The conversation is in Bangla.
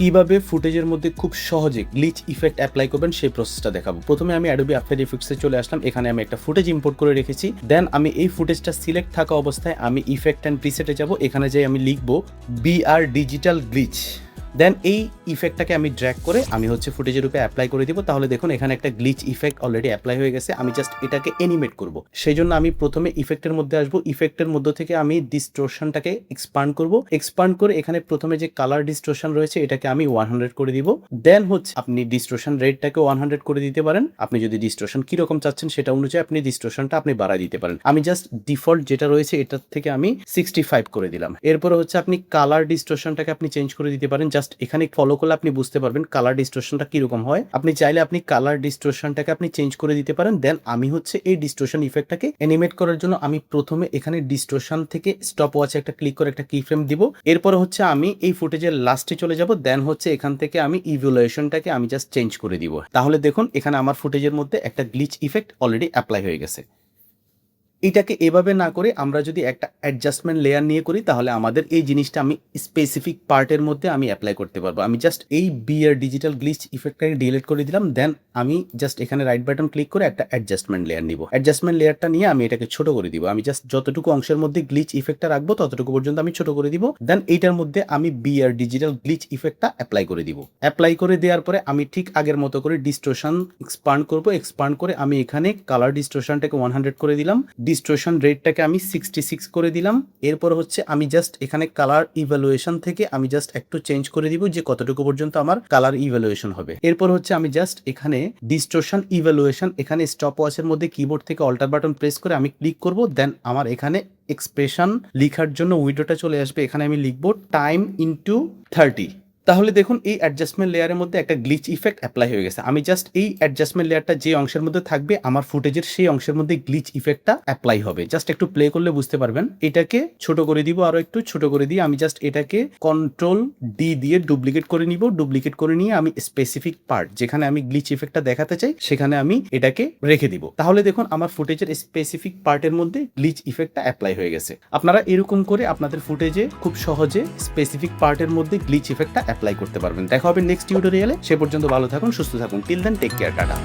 কিভাবে ফুটেজের মধ্যে খুব সহজে গ্লিচ ইফেক্ট অ্যাপ্লাই করবেন সেই প্রসেসটা দেখাবো। প্রথমে আমি অ্যাডোবি আফটার ইফেক্টসে চলে আসলাম। এখানে আমি একটা ফুটেজ ইম্পোর্ট করে রেখেছি। দেন আমি এই ফুটেজটা সিলেক্ট থাকা অবস্থায় আমি ইফেক্ট অ্যান্ড প্রিসেটে যাব। এখানে যাই আমি লিখবো বিআর ডিজিটাল গ্লিচ। দেন এই ইফেক্টটাকে আমি ড্র্যাগ করে আমি হচ্ছে ফুটেজের উপরে অ্যাপ্লাই করে দিব। তাহলে দেখুন এখানে একটা গ্লিচ ইফেক্ট অলরেডি অ্যাপ্লাই হয়ে গেছে। আমি জাস্ট এটাকে অ্যানিমেট করব। সেই জন্য আমি প্রথমে ইফেক্টের মধ্যে আসবো। ইফেক্টের মধ্য থেকে আমি ডিস্টোরশনটাকে এক্সপান্ড করব। এক্সপান্ড করে এখানে প্রথমে যে কালার ডিস্টোরশন রয়েছে এটাকে আমি 100 করে দিব। দেন হচ্ছে আপনি ডিস্টোরশন রেটটাকে 100 করে দিতে পারেন। আপনি যদি ডিস্টোরশন কিরকম চাচ্ছেন সেটা অনুযায়ী আপনি ডিস্টোরশনটা আপনি বাড়ায় দিতে পারেন। আমি জাস্ট ডিফল্ট যেটা রয়েছে এটার থেকে আমি 65 করে দিলাম। এরপরে হচ্ছে আপনি কালার ডিস্টোরশনটাকে আপনি চেঞ্জ করে দিতে পারেন। জাস্ট এখানে ফলো করলে আপনি বুঝতে পারবেন কালার ডিস্টোরশনটা কিরকম হয়। আপনি চাইলে আপনি কালার ডিস্টোরশনটাকে আপনি চেঞ্জ করে দিতে পারেন। দেন আমি হচ্ছে এই ডিস্টোরশন ইফেক্টটাকে অ্যানিমেট করার জন্য আমি প্রথমে এখানে ডিস্টোরশন থেকে স্টপ ওয়াচে একটা ক্লিক করে একটা কি ফ্রেম দিব। এরপরে হচ্ছে আমি এই ফুটেজের লাস্টে চলে যাব। দেন হচ্ছে এখান থেকে আমি ইভ্যালুয়েশনটাকে আমি জাস্ট চেঞ্জ করে দিব। তাহলে দেখুন এখানে আমার ফুটেজের মধ্যে একটা গ্লিচ ইফেক্ট অলরেডি অ্যাপ্লাই হয়ে গেছে। এটাকে এভাবে না করে আমরা যদি একটা অ্যাডজাস্টমেন্ট লেয়ার নিয়ে করি তাহলে আমাদের এই জিনিসটা আমি স্পেসিফিক পার্টের মধ্যে আমি অ্যাপ্লাই করতে পারবো। আমি জাস্ট এই বিআর ডিজিটাল গ্লিচ ইফেক্টটাকে ডিলিট করে দিলাম। দেন আমি জাস্ট এখানে রাইট বাটন ক্লিক করে একটা অ্যাডজাস্টমেন্ট লেয়ার নিব। অ্যাডজাস্টমেন্ট লেয়ারটা নিয়ে আমি এটাকে ছোট করে দিব। আমি জাস্ট যতটুকু অংশের মধ্যে গ্লিচ ইফেক্টটা রাখবো ততটুকু পর্যন্ত আমি ছোট করে দিব। দেন এইটার মধ্যে আমি বিআর ডিজিটাল গ্লিচ ইফেক্টটা অ্যাপ্লাই করে দিব। অ্যাপ্লাই করে দেওয়ার পরে আমি ঠিক আগের মতো করে ডিস্টোরশন এক্সপান্ড করব। এক্সপান্ড করে আমি এখানে কালার ডিস্টোরশনটাকে 100 করে দিলাম। ডিস্টোরশন রেটটাকে আমি 66 করে দিলাম। এরপর হচ্ছে আমি জাস্ট এখানে কালার ইভ্যালুয়েশন থেকে আমি জাস্ট একটু চেঞ্জ করে দিব যে কতটুকু পর্যন্ত আমার কালার ইভ্যালুয়েশন হবে। এরপর হচ্ছে আমি জাস্ট এখানে ডিস্টোরশন ইভ্যালুয়েশন এখানে স্টপ ওয়াচের মধ্যে কিবোর্ড থেকে অল্টার বাটন প্রেস করে আমি ক্লিক করব। দেন আমার এখানে এক্সপ্রেশন লেখার জন্য উইন্ডোটা চলে আসবে। এখানে আমি লিখবো টাইম ইনটু 30। তাহলে দেখুন এই অ্যাডজাস্টমেন্ট লেয়ারের মধ্যে একটা গ্লিচ ইফেক্ট অ্যাপ্লাই হয়ে গেছে। আমি জাস্ট এই অ্যাডজাস্টমেন্ট লেয়ারটা যে অংশের মধ্যে থাকবে আমার ফুটেজের সেই অংশের মধ্যে গ্লিচ ইফেক্টটা অ্যাপ্লাই হবে। জাস্ট একটু প্লে করলে বুঝতে পারবেন। এটাকে ছোট করে দিব, আরো একটু ছোট করে দিয়ে আমি জাস্ট এটাকে কন্ট্রোল ডি দিয়ে ডুপ্লিকেট করে নিব। ডুপ্লিকেট করে নিয়ে আমি স্পেসিফিক পার্ট যেখানে আমি গ্লিচ ইফেক্টটা দেখাতে চাই সেখানে আমি এটাকে রেখে দিব। তাহলে দেখুন আমার ফুটেজের স্পেসিফিক পার্টের মধ্যে গ্লিচ ইফেক্টটা অ্যাপ্লাই হয়ে গেছে। আপনারা এরকম করে আপনাদের ফুটেজে খুব সহজে স্পেসিফিক পার্টের মধ্যে গ্লিচ ইফেক্টটা অ্যাপ্লাই করতে পারবেন। দেখা হবে নেক্সট টিউটোরিয়ালে। সে পর্যন্ত ভালো থাকুন, সুস্থ থাকুন। Till then take care, tata.